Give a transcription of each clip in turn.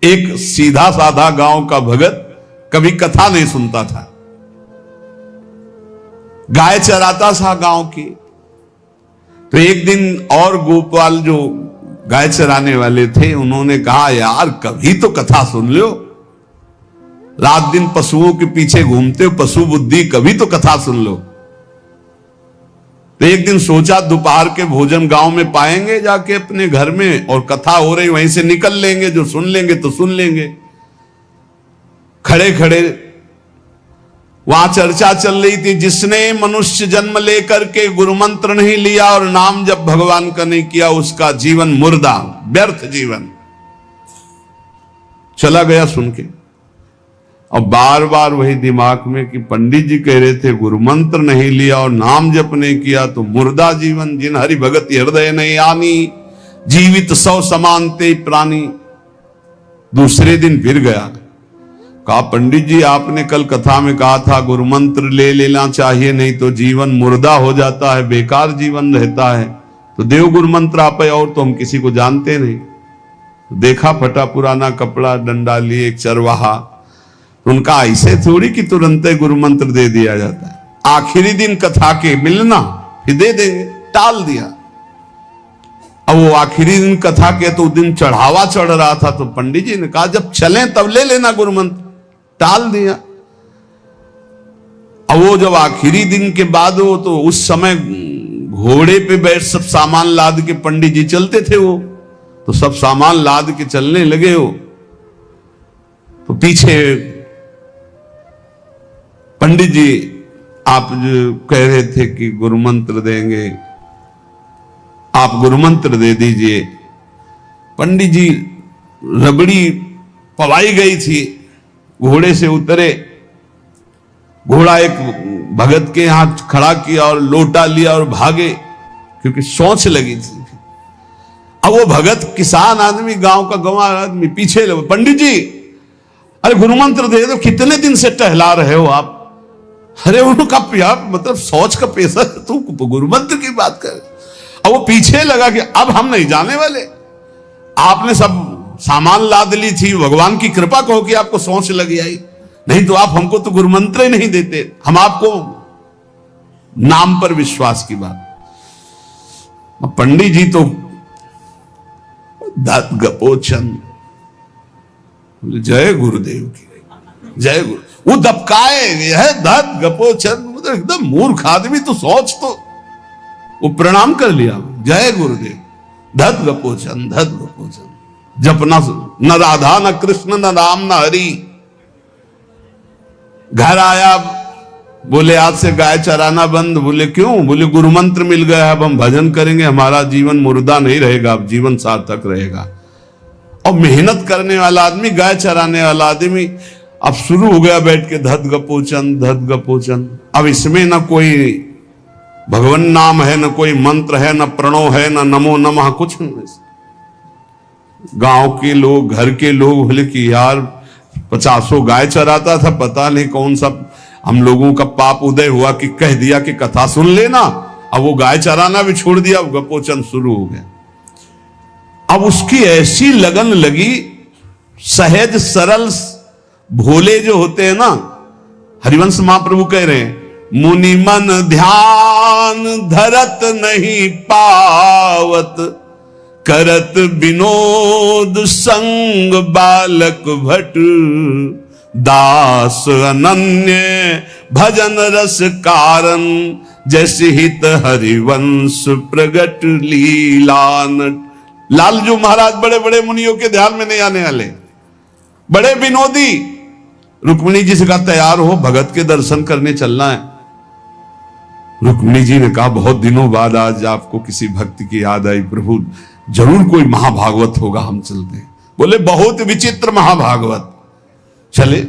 एक सीधा साधा गांव का भगत कभी कथा नहीं सुनता था, गाय चराता था गांव की। तो एक दिन और गोपाल जो गाय चराने वाले थे उन्होंने कहा, यार कभी तो कथा सुन लो, रात दिन पशुओं के पीछे घूमते हो, पशु बुद्धि, कभी तो कथा सुन लो। तो एक दिन सोचा दोपहर के भोजन गांव में पाएंगे जाके अपने घर में, और कथा हो रही वहीं से निकल लेंगे, जो सुन लेंगे तो सुन लेंगे। खड़े खड़े वहां चर्चा चल रही थी, जिसने मनुष्य जन्म लेकर के गुरु मंत्र नहीं लिया और नाम जब भगवान का नहीं किया, उसका जीवन मुर्दा, व्यर्थ जीवन। चला गया सुन के, और बार बार वही दिमाग में कि पंडित जी कह रहे थे गुरु मंत्र नहीं लिया और नाम जप नहीं किया तो मुर्दा जीवन। जिन हरि भगत हृदय नहीं आनी, जीवित सौ समानते प्राणी। दूसरे दिन फिर गया, कहा पंडित जी आपने कल कथा में कहा था गुरु मंत्र ले लेना चाहिए, नहीं तो जीवन मुर्दा हो जाता है, बेकार जीवन रहता है। तो देव गुरु मंत्र आप, और तो हम किसी को जानते नहीं। तो देखा फटा पुराना कपड़ा, डंडा लिए एक चरवाहा। उनका ऐसे थोड़ी कि तुरंत गुरु मंत्र दे दिया जाता है, आखिरी दिन कथा के मिलना फिर दे देंगे, टाल दिया। अब वो आखिरी दिन कथा के तो दिन चढ़ावा चढ़ रहा था, तो पंडित जी ने कहा जब चलें तब ले लेना गुरु मंत्र, टाल दिया। अब वो जब आखिरी दिन के बाद वो, तो उस समय घोड़े पे बैठ सब सामान लाद के पंडित जी चलते थे, वो तो सब सामान लाद के चलने लगे हो। तो पीछे पंडित जी आप जो कह रहे थे कि गुरु मंत्र देंगे, आप गुरु मंत्र दे दीजिए। पंडित जी रबड़ी पवाई गई थी, घोड़े से उतरे, घोड़ा एक भगत के यहां खड़ा किया और लोटा लिया और भागे, क्योंकि सोच लगी थी। अब वो भगत किसान आदमी, गांव का गंवार आदमी पीछे लगे, पंडित जी अरे गुरु मंत्र दे दो, कितने दिन से टहला रहे हो आप। अरे उनका यार मतलब सोच का पेशा, तू गुरु मंत्र की बात कर। अब वो पीछे लगा कि अब हम नहीं जाने वाले, आपने सब सामान लाद ली थी, भगवान की कृपा कहो कि आपको सोच लगी आई, नहीं तो आप हमको तो गुरु मंत्र ही नहीं देते, हम आपको नाम पर विश्वास की बात। पंडित जी तो दत्त गपोचन, जय गुरुदेव की, जय गुरु। वो दबकाए है दत्त गपोचन, मतलब एकदम मूर्ख आदमी, तो सोच तो। वो प्रणाम कर लिया, जय गुरुदेव, दत्त गपोचन, दत्त गपोचन। जपना न राधा न कृष्ण न राम न हरि। घर आया, बोले आज से गाय चराना बंद। बोले क्यों? बोले गुरु मंत्र मिल गया, अब हम भजन करेंगे, हमारा जीवन मुर्दा नहीं रहेगा, अब जीवन सार्थक रहेगा। और मेहनत करने वाला आदमी, गाय चराने वाला आदमी, अब शुरू हो गया बैठ के धत गपोचन, धत गपोचन। अब इसमें न कोई भगवान नाम है, न कोई मंत्र है, न प्रणव है, न नमो नमः, कुछ नहीं। गांव के लोग, घर के लोग बोले कि यार 50 गाय चराता था, पता नहीं कौन सा हम लोगों का पाप उदय हुआ कि कह दिया कि कथा सुन लेना। अब वो गाय चराना भी छोड़ दिया, अब गपोचन शुरू हो गया। अब उसकी ऐसी लगन लगी, सहज सरल भोले जो होते हैं ना, हरिवंश महाप्रभु कह रहे हैं, मुनि मन ध्यान धरत नहीं पावत, करत विनोद संग बालक भट, दास अनन्य भजन रस कारण, जैसे हित हरिवंश प्रगट लीलानट। लालजू महाराज बड़े बड़े मुनियों के ध्यान में नहीं आने वाले, बड़े विनोदी। रुक्मिणी जी से कहा तैयार हो, भगत के दर्शन करने चलना है। रुक्मिणी जी ने कहा बहुत दिनों बाद आज आपको किसी भक्ति की याद आई, प्रभु जरूर कोई महाभागवत होगा, हम चलते हैं। बोले बहुत विचित्र महाभागवत। चले,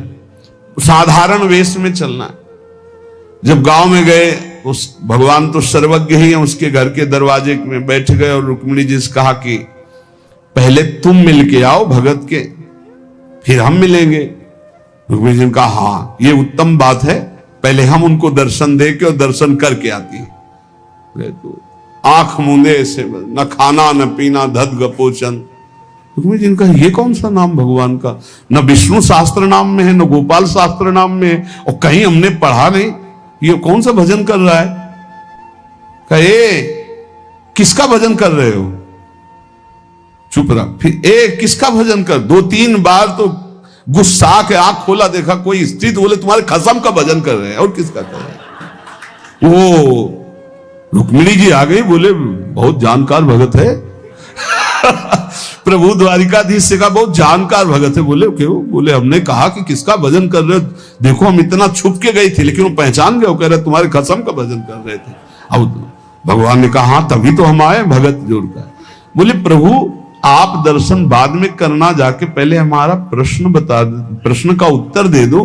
साधारण वेश में चलना है। जब गांव में गए, उस भगवान तो सर्वज्ञ ही है, उसके घर के दरवाजे में बैठ गए और रुक्मिणी जी से कहा कि पहले तुम मिल के आओ भगत के, फिर हम मिलेंगे। रुक्मिणी जी ने कहा हाँ ये उत्तम बात है, पहले हम उनको दर्शन दे के और दर्शन करके आती है। तो आंख मूंदे से, न खाना न पीना, धत गपोचन। रुक्मिणी जी इनका ये कौन सा नाम भगवान का, न विष्णु शास्त्र नाम में है, न गोपाल शास्त्र नाम में है, और कहीं हमने पढ़ा नहीं, ये कौन सा भजन कर रहा है? कहे किसका भजन कर रहे हो? चुप रहा। फिर किसका भजन कर? 2-3 बार तो गुस्सा के आंख खोला, देखा कोई स्त्री, तो बोले तुम्हारे खसम का भजन कर रहे हैं। और किसका कर रहे हैं? वो रुक्मिणी जी आ गई, बोले बहुत जानकार भगत है। प्रभु द्वारिकाधीश से कहा बहुत जानकार भगत है। बोले क्यों? बोले हमने कहा कि किसका भजन कर रहे हो, देखो हम इतना छुप के गई थी, लेकिन वो पहचान गए, वो कह रहे तुम्हारे खसम का भजन कर रहे थे। अब भगवान ने कहा हाँ तभी तो हम आए भगत जोड़कर। बोले प्रभु आप दर्शन बाद में करना, जाके पहले हमारा प्रश्न बता दो, प्रश्न का उत्तर दे दो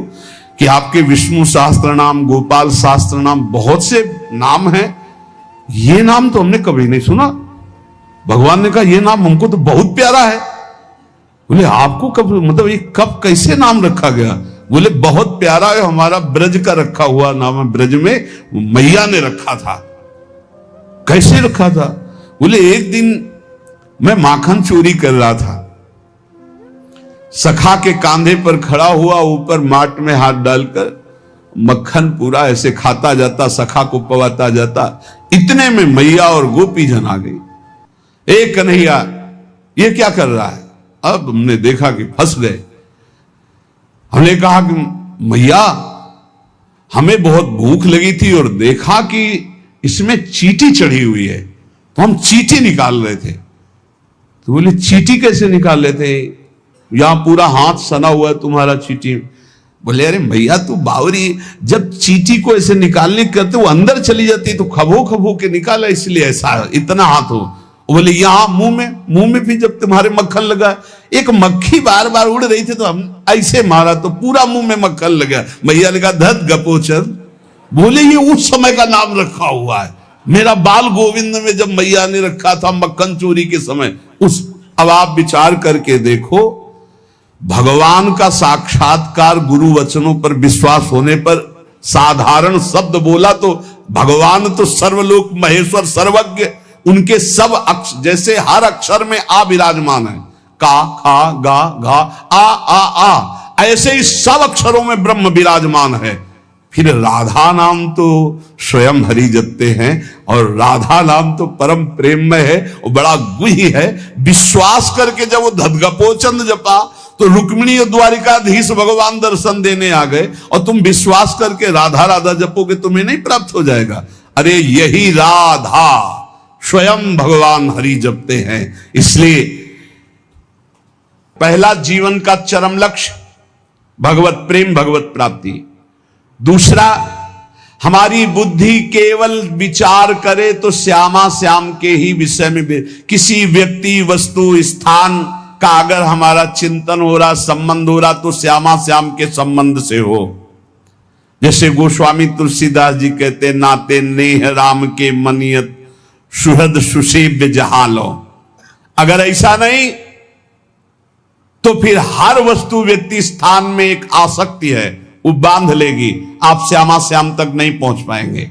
कि आपके विष्णु शास्त्र नाम, गोपाल शास्त्र नाम, बहुत से नाम हैं, ये नाम तो हमने कभी नहीं सुना। भगवान ने कहा ये नाम हमको तो बहुत प्यारा है। बोले आपको कब, मतलब ये कब कैसे नाम रखा गया? बोले बहुत प्यारा है, हमारा ब्रज का रखा हुआ नाम है, ब्रज में मैया ने रखा था। कैसे रखा था? बोले एक दिन मैं माखन चोरी कर रहा था, सखा के कांधे पर खड़ा हुआ, ऊपर माट में हाथ डालकर मक्खन पूरा ऐसे खाता जाता, सखा को पवाता जाता। इतने में मैया और गोपी जन आ गई। एक कन्हैया ये क्या कर रहा है? अब हमने देखा कि फंस गए। हमने कहा कि मैया हमें बहुत भूख लगी थी और देखा कि इसमें चींटी चढ़ी हुई है, तो हम चींटी निकाल रहे थे। तो बोले चींटी कैसे निकाल लेते? यहां पूरा हाथ सना हुआ है तुम्हारा चींटी। बोले अरे भैया तू बावरी, जब चींटी को ऐसे निकालने करते वो अंदर चली जाती तो खबो खबो के निकाला, इसलिए ऐसा इतना हाथ हो। बोले यहां मुंह में भी जब तुम्हारे मक्खन लगा, एक मक्खी बार बार उड़ रही थी तो हम ऐसे मारा तो पूरा मुंह में मक्खन लगा। मैया ने कहा धत गपोचर। बोले ये उस समय का नाम रखा हुआ है, मेरा बाल गोविंद में जब मैया ने रखा था मक्खन चोरी के समय उस। अब आप विचार करके देखो, भगवान का साक्षात्कार गुरु वचनों पर विश्वास होने पर साधारण शब्द बोला तो भगवान तो सर्वलोक महेश्वर सर्वज्ञ, उनके सब अक्षर, जैसे हर अक्षर में आ विराजमान है, का खा गा घा आ, ऐसे ही सब अक्षरों में ब्रह्म विराजमान है। फिर राधा नाम तो स्वयं हरि जपते हैं, और राधा नाम तो परम प्रेम में है और बड़ा गुही है। विश्वास करके जब वो धदगपोचंद जपा तो रुक्मिणी और द्वारिकाधीश भगवान दर्शन देने आ गए, और तुम विश्वास करके राधा राधा जपोगे तुम्हें नहीं प्राप्त हो जाएगा? अरे यही राधा स्वयं भगवान हरि जपते हैं। इसलिए पहला जीवन का चरम लक्ष्य भगवत प्रेम, भगवत प्राप्ति। दूसरा, हमारी बुद्धि केवल विचार करे तो श्यामा श्याम के ही विषय में, किसी व्यक्ति वस्तु स्थान का अगर हमारा चिंतन हो रहा, संबंध हो रहा, तो श्यामा श्याम के संबंध से हो। जैसे गोस्वामी तुलसीदास जी कहते, नाते नेह राम के मनियत सुहृद सुसेव्य जहां लो। अगर ऐसा नहीं तो फिर हर वस्तु व्यक्ति स्थान में एक आसक्ति है, वो बांध लेगी, आप श्यामा श्याम तक नहीं पहुंच पाएंगे।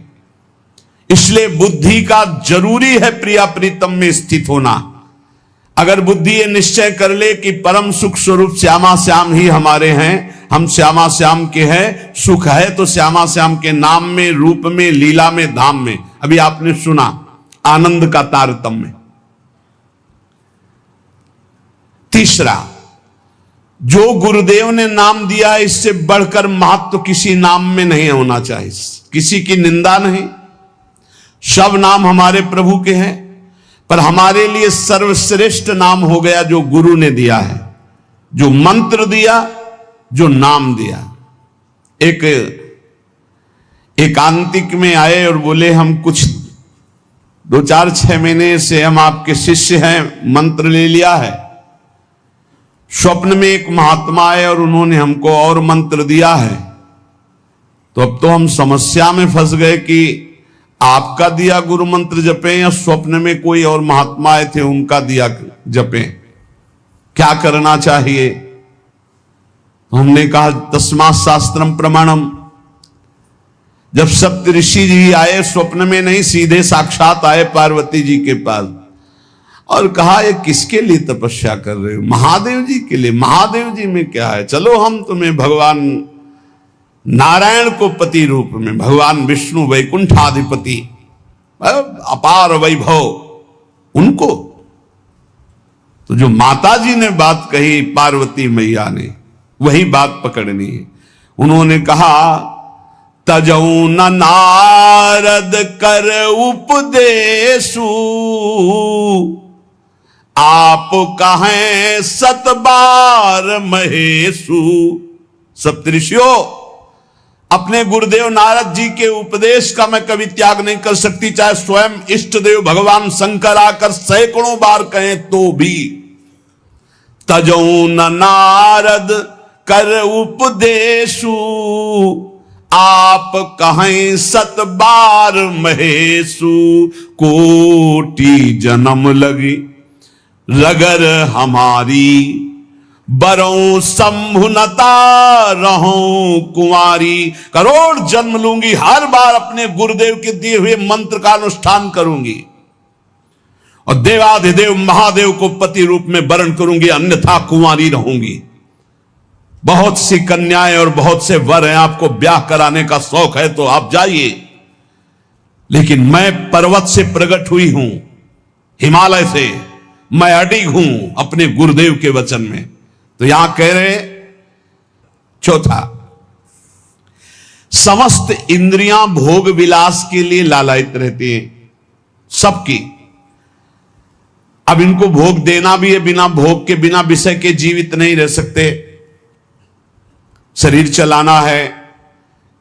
इसलिए बुद्धि का जरूरी है प्रिया प्रीतम में स्थित होना। अगर बुद्धि ये निश्चय कर ले कि परम सुख स्वरूप श्यामा श्याम ही हमारे हैं, हम श्यामा श्याम के हैं, सुख है तो श्यामा श्याम के नाम में, रूप में, लीला में, धाम में। अभी आपने सुना आनंद का तारतम्य। तीसरा, जो गुरुदेव ने नाम दिया है इससे बढ़कर महत्व तो किसी नाम में नहीं होना चाहिए, किसी की निंदा नहीं। सब नाम हमारे प्रभु के हैं, पर हमारे लिए सर्वश्रेष्ठ नाम हो गया जो गुरु ने दिया है, जो मंत्र दिया, जो नाम दिया। एक एकांतिक में आए और बोले हम कुछ 2-4-6 महीने से हम आपके शिष्य हैं, मंत्र ले लिया है। स्वप्न में एक महात्मा आए और उन्होंने हमको और मंत्र दिया है, तो अब तो हम समस्या में फंस गए कि आपका दिया गुरु मंत्र जपें या स्वप्न में कोई और महात्मा आए थे उनका दिया जपें, क्या करना चाहिए? तो हमने कहा तस्मात् शास्त्रम प्रमाणम। जब सप्त ऋषि जी आए, स्वप्न में नहीं, सीधे साक्षात आए पार्वती जी के पास, और कहा ये किसके लिए तपस्या कर रहे हो? महादेव जी के लिए। महादेव जी में क्या है, चलो हम तुम्हें भगवान नारायण को पति रूप में, भगवान विष्णु वैकुंठाधिपति अपार वैभव, उनको। तो जो माता जी ने बात कही पार्वती मैया ने, वही बात पकड़नी है। उन्होंने कहा तजऊ न नारद कर उपदेशु, आप कहें सतबार महेशु। सप्तऋषियों, अपने गुरुदेव नारद जी के उपदेश का मैं कभी त्याग नहीं कर सकती, चाहे स्वयं इष्ट देव भगवान शंकर आकर सैकड़ों बार कहें तो भी। तजऊ न नारद कर उपदेशु, आप कहें सत बार महेशु। कोटि जन्म लगी रगर हमारी, बरों संभुनता रहूं कुंवारी। करोड़ जन्म लूंगी, हर बार अपने गुरुदेव के दिए हुए मंत्र का अनुष्ठान करूंगी और देवाधिदेव महादेव को पति रूप में वरण करूंगी, अन्यथा कुंवारी रहूंगी। बहुत सी कन्याएं और बहुत से वर हैं, आपको ब्याह कराने का शौक है तो आप जाइए, लेकिन मैं पर्वत से प्रकट हुई हूं, हिमालय से मैं अडिग हूं अपने गुरुदेव के वचन में। तो यहां कह रहे चौथा, समस्त इंद्रियां भोग विलास के लिए लालायित रहती हैं, सबकी। अब इनको भोग देना भी है, बिना भोग के, बिना विषय के जीवित नहीं रह सकते। शरीर चलाना है,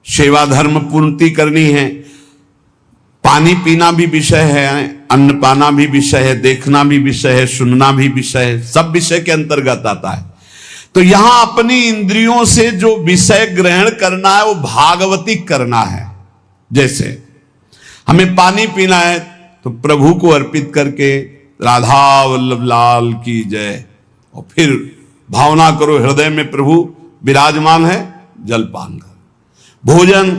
सेवा धर्म पूर्ति करनी है, पानी पीना भी विषय है, अन्न पाना भी विषय है, देखना भी विषय है, सुनना भी विषय है, सब विषय के अंतर्गत आता है। तो यहां अपनी इंद्रियों से जो विषय ग्रहण करना है वो भागवतिक करना है। जैसे हमें पानी पीना है तो प्रभु को अर्पित करके राधा वल्लभ लाल की जय, और फिर भावना करो हृदय में प्रभु विराजमान है, जलपान कर। भोजन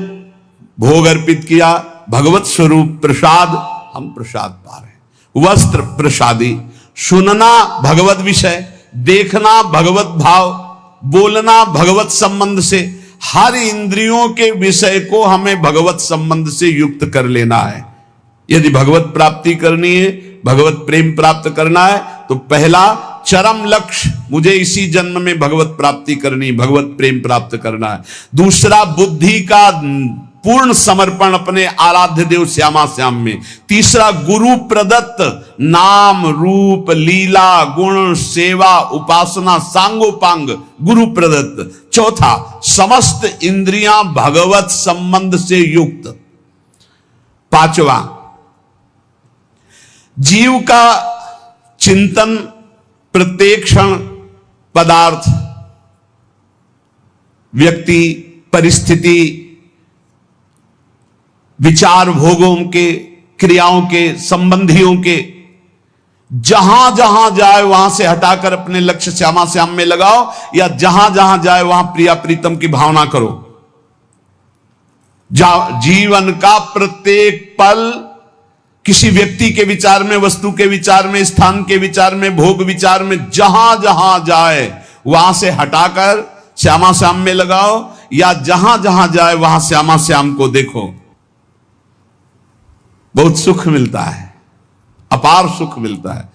भोग अर्पित किया, भगवत स्वरूप प्रसाद, हम प्रसाद पा रहे। वस्त्र प्रसादी, सुनना भगवत विषय, देखना भगवत भाव, बोलना भगवत संबंध से। हर इंद्रियों के विषय को हमें भगवत संबंध से युक्त कर लेना है। यदि भगवत प्राप्ति करनी है, भगवत प्रेम प्राप्त करना है, तो पहला चरम लक्ष्य, मुझे इसी जन्म में भगवत प्राप्ति करनी, भगवत प्रेम प्राप्त करना है। दूसरा बुद्धि का पूर्ण समर्पण अपने आराध्य देव श्यामा श्याम में। तीसरा गुरु प्रदत्त नाम रूप लीला गुण सेवा उपासना सांगोपांग गुरु प्रदत्त। चौथा, समस्त इंद्रियां भगवत संबंध से युक्त। पांचवा, जीव का चिंतन प्रत्येक क्षण पदार्थ, व्यक्ति, परिस्थिति, विचार भोगों के, क्रियाओं के, संबंधियों के, जहां जहां जाए वहां से हटाकर अपने लक्ष्य श्यामा श्याम में लगाओ, या जहां जहां जाए वहां प्रिया प्रीतम की भावना करो। जीवन का प्रत्येक पल किसी व्यक्ति के विचार में, वस्तु के विचार में, स्थान के विचार में, भोग विचार में, जहां जहां जाए वहां से हटाकर श्यामा श्याम में लगाओ, या जहां जहां जाए वहां श्यामा श्याम को देखो। बहुत सुख मिलता है, अपार सुख मिलता है।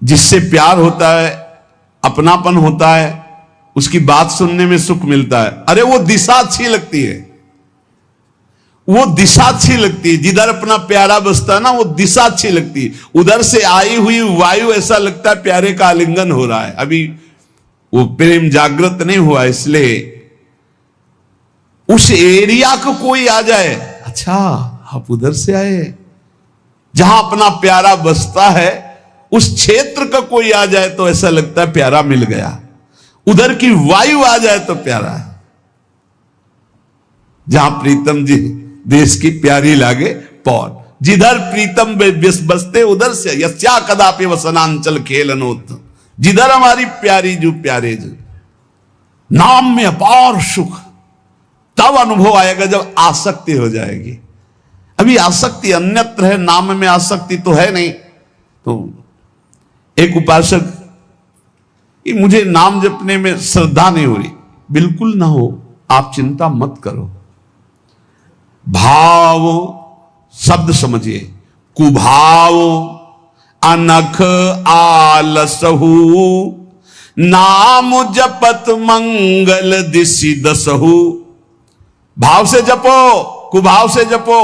जिससे प्यार होता है, अपनापन होता है, उसकी बात सुनने में सुख मिलता है। अरे वो दिशा अच्छी लगती है, वो दिशा अच्छी लगती है। जिधर अपना प्यारा बसता है ना, वो दिशा अच्छी लगती है। उधर से आई हुई वायु ऐसा लगता है प्यारे का आलिंगन हो रहा है, अभी वो प्रेम जागृत नहीं हुआ। इसलिए उस एरिया को कोई आ जाए, अच्छा आप उधर से आए, जहां अपना प्यारा बसता है उस क्षेत्र का कोई आ जाए तो ऐसा लगता है प्यारा मिल गया। उधर की वायु आ जाए तो प्यारा है। जहां प्रीतम जी देश की प्यारी लागे पौर, जिधर प्रीतम बसते उधर से यस्या कदापि वसनांचल खेलनोत। जिधर हमारी प्यारी जो प्यारे जो, नाम में अपार सुख तब अनुभव आएगा जब आसक्ति हो जाएगी। अभी आसक्ति अन्यत्र है, नाम में आसक्ति तो है नहीं। तो एक उपासक, ये मुझे नाम जपने में श्रद्धा नहीं हो रही, बिल्कुल ना हो, आप चिंता मत करो। भाव शब्द समझिए, कुभाव अनख आलसहु, नाम जपत मंगल दिशि दसहु। भाव से जपो, कुभाव से जपो,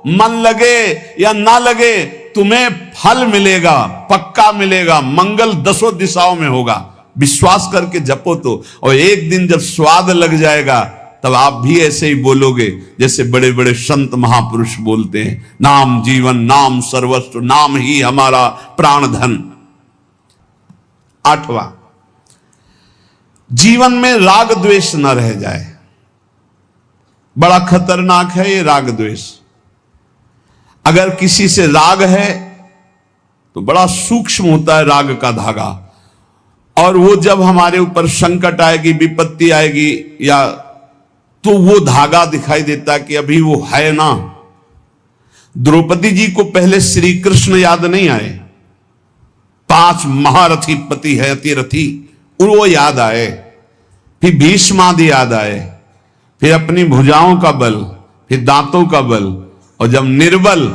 मन लगे या ना लगे तुम्हें फल मिलेगा, पक्का मिलेगा, मंगल दसों दिशाओं में होगा। विश्वास करके जपो तो, और एक दिन जब स्वाद लग जाएगा तब आप भी ऐसे ही बोलोगे जैसे बड़े बड़े संत महापुरुष बोलते हैं, नाम जीवन, नाम सर्वस्व, नाम ही हमारा प्राण धन। 8वां, जीवन में राग द्वेष न रह जाए। बड़ा खतरनाक है ये राग द्वेष। अगर किसी से राग है तो बड़ा सूक्ष्म होता है राग का धागा, और वो जब हमारे ऊपर संकट आएगी, विपत्ति आएगी, या तो वो धागा दिखाई देता कि अभी वो है ना। द्रौपदी जी को पहले श्री कृष्ण याद नहीं आए, 5 महारथी पति है अतिरथी, वो याद आए, फिर भीष्मादि याद आए, फिर अपनी भुजाओं का बल, फिर दांतों का बल, और जब निर्बल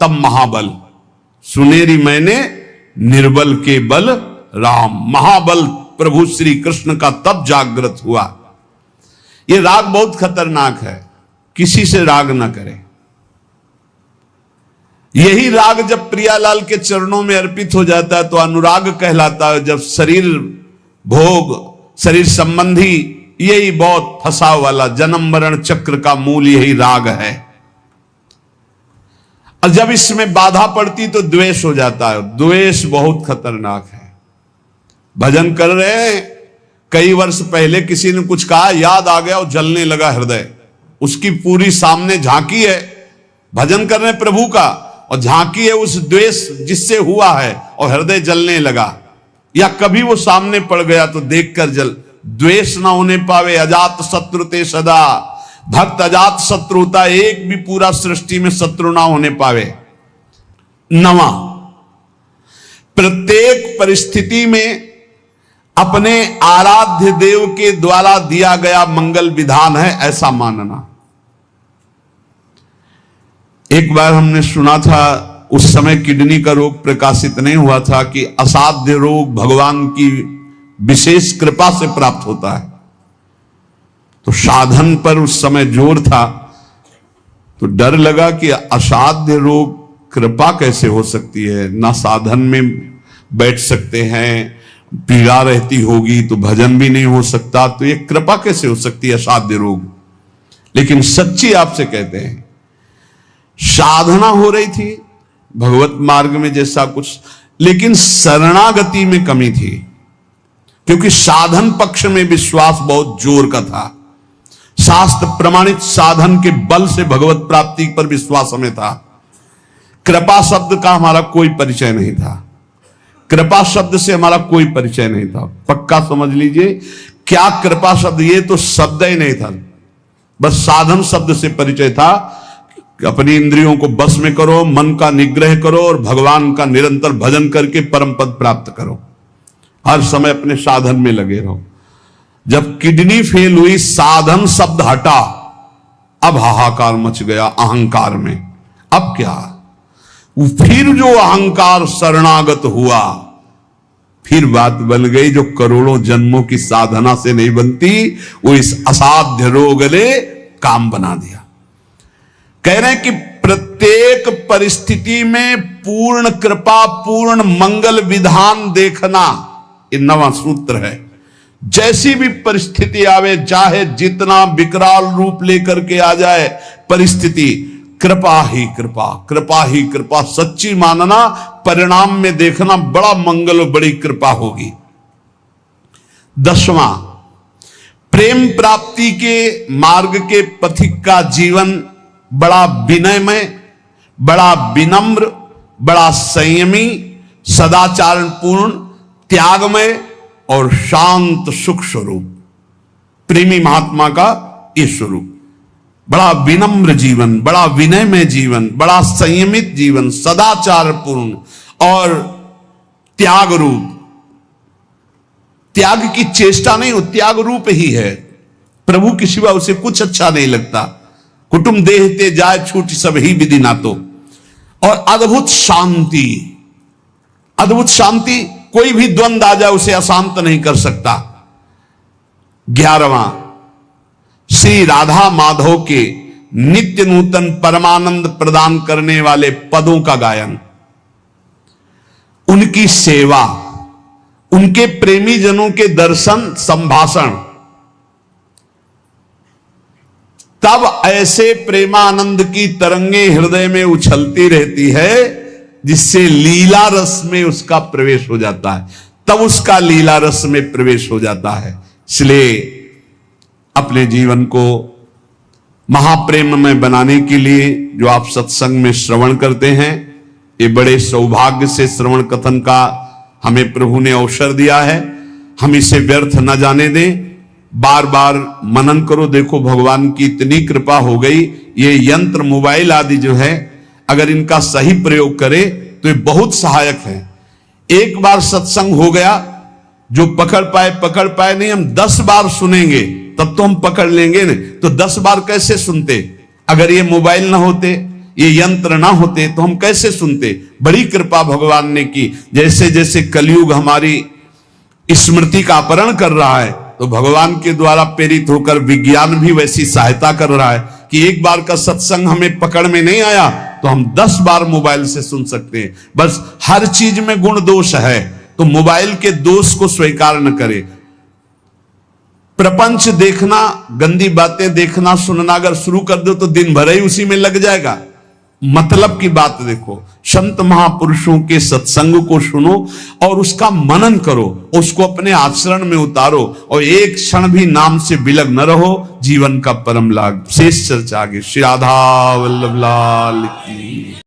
तब महाबल। सुनेरी मैंने निर्बल के बल राम, महाबल प्रभु श्री कृष्ण का तब जागृत हुआ। ये राग बहुत खतरनाक है, किसी से राग ना करें। यही राग जब प्रियालाल के चरणों में अर्पित हो जाता है तो अनुराग कहलाता है। जब शरीर भोग, शरीर संबंधी, यही बहुत फंसाव वाला जन्म मरण चक्र का मूल यही राग है, और जब इसमें बाधा पड़ती तो द्वेष हो जाता है। द्वेष बहुत खतरनाक है। भजन कर रहे हैं, कई वर्ष पहले किसी ने कुछ कहा, याद आ गया और जलने लगा हृदय, उसकी पूरी सामने झांकी है, भजन कर रहे हैं प्रभु का, और झांकी है उस द्वेष जिससे हुआ है, और हृदय जलने लगा। या कभी वो सामने पड़ गया तो देखकर जल, द्वेष ना होने पावे, अजात शत्रु ते सदा, भक्त अजात शत्रु होता, एक भी पूरा सृष्टि में शत्रु ना होने पावे। 9वां, प्रत्येक परिस्थिति में अपने आराध्य देव के द्वारा दिया गया मंगल विधान है ऐसा मानना। एक बार हमने सुना था, उस समय किडनी का रोग प्रकाशित नहीं हुआ था, कि असाध्य रोग भगवान की विशेष कृपा से प्राप्त होता है। तो साधन पर उस समय जोर था, तो डर लगा कि असाध्य रोग कृपा कैसे हो सकती है, ना साधन में बैठ सकते हैं, पीड़ा रहती होगी तो भजन भी नहीं हो सकता, तो ये कृपा कैसे हो सकती है असाध्य रोग। लेकिन सच्ची आपसे कहते हैं, साधना हो रही थी भगवत मार्ग में जैसा कुछ, लेकिन शरणागति में कमी थी, क्योंकि साधन पक्ष में विश्वास बहुत जोर का था। शास्त्र प्रमाणित साधन के बल से भगवत प्राप्ति पर विश्वास हमें था। कृपा शब्द का हमारा कोई परिचय नहीं था, कृपा शब्द से हमारा कोई परिचय नहीं था। पक्का समझ लीजिए, क्या कृपा शब्द, ये तो शब्द ही नहीं था, बस साधन शब्द से परिचय था। अपनी इंद्रियों को बस में करो, मन का निग्रह करो, और भगवान का निरंतर भजन करके परम पद प्राप्त करो। हर समय अपने साधन में लगे रहो। जब किडनी फेल हुई, साधन शब्द हटा, अब हाहाकार मच गया अहंकार में। अब क्या, फिर जो अहंकार शरणागत हुआ, फिर बात बन गई जो करोड़ों जन्मों की साधना से नहीं बनती, वो इस असाध्य रोग ने काम बना दिया। कह रहे हैं कि प्रत्येक परिस्थिति में पूर्ण कृपा, पूर्ण मंगल विधान देखना, ये 9वां सूत्र है। जैसी भी परिस्थिति आवे, चाहे जितना विकराल रूप लेकर के आ जाए परिस्थिति, कृपा ही कृपा, कृपा ही कृपा, सच्ची मानना, परिणाम में देखना बड़ा मंगल और बड़ी कृपा होगी। 10वां, प्रेम प्राप्ति के मार्ग के पथिक का जीवन बड़ा विनयमय, बड़ा विनम्र, बड़ा संयमी, सदाचारपूर्ण, त्यागमय और शांत सुख स्वरूप, प्रेमी महात्मा का ये स्वरूप। बड़ा विनम्र जीवन, बड़ा विनयमय जीवन, बड़ा संयमित जीवन, सदाचारपूर्ण और त्याग रूप, त्याग की चेष्टा नहीं, वो त्याग रूप ही है। प्रभु के सिवा उसे कुछ अच्छा नहीं लगता। कुटुंब देहते जाए छूट सब ही विधि ना तो। और अद्भुत शांति, अद्भुत शांति, कोई भी द्वंद्व आ जाए उसे अशांत नहीं कर सकता। 11वां, श्री राधा माधव के नित्य नूतन परमानंद प्रदान करने वाले पदों का गायन, उनकी सेवा, उनके प्रेमी जनों के दर्शन संभाषण, तब ऐसे प्रेमानंद की तरंगे हृदय में उछलती रहती है जिससे लीला रस में उसका प्रवेश हो जाता है, तब उसका लीला रस में प्रवेश हो जाता है। इसलिए अपने जीवन को महाप्रेम में बनाने के लिए जो आप सत्संग में श्रवण करते हैं, ये बड़े सौभाग्य से श्रवण कथन का हमें प्रभु ने अवसर दिया है। हम इसे व्यर्थ न जाने दें, बार बार मनन करो। देखो भगवान की इतनी कृपा हो गई, ये यंत्र मोबाइल आदि जो है, अगर इनका सही प्रयोग करे तो ये बहुत सहायक है। एक बार सत्संग हो गया, जो पकड़ पाए नहीं, हम 10 बार सुनेंगे तब तो हम पकड़ लेंगे ना। तो 10 बार कैसे सुनते? अगर ये मोबाइल ना होते, ये यंत्र ना होते तो हम कैसे सुनते? बड़ी कृपा भगवान ने की। जैसे जैसे कलयुग हमारी स्मृति का अपहरण कर रहा है, तो भगवान के द्वारा प्रेरित होकर विज्ञान भी वैसी सहायता कर रहा है कि एक बार का सत्संग हमें पकड़ में नहीं आया तो हम 10 बार मोबाइल से सुन सकते हैं। बस हर चीज में गुण दोष है, तो मोबाइल के दोष को स्वीकार न करें। प्रपंच देखना, गंदी बातें देखना सुनना अगर शुरू कर दो तो दिन भर ही उसी में लग जाएगा। मतलब की बात देखो, संत महापुरुषों के सत्संग को सुनो और उसका मनन करो, उसको अपने आचरण में उतारो और एक क्षण भी नाम से विलग न रहो, जीवन का परम लाभ। शेष चर्चा आगे। श्री राधा वल्लभ लाल की।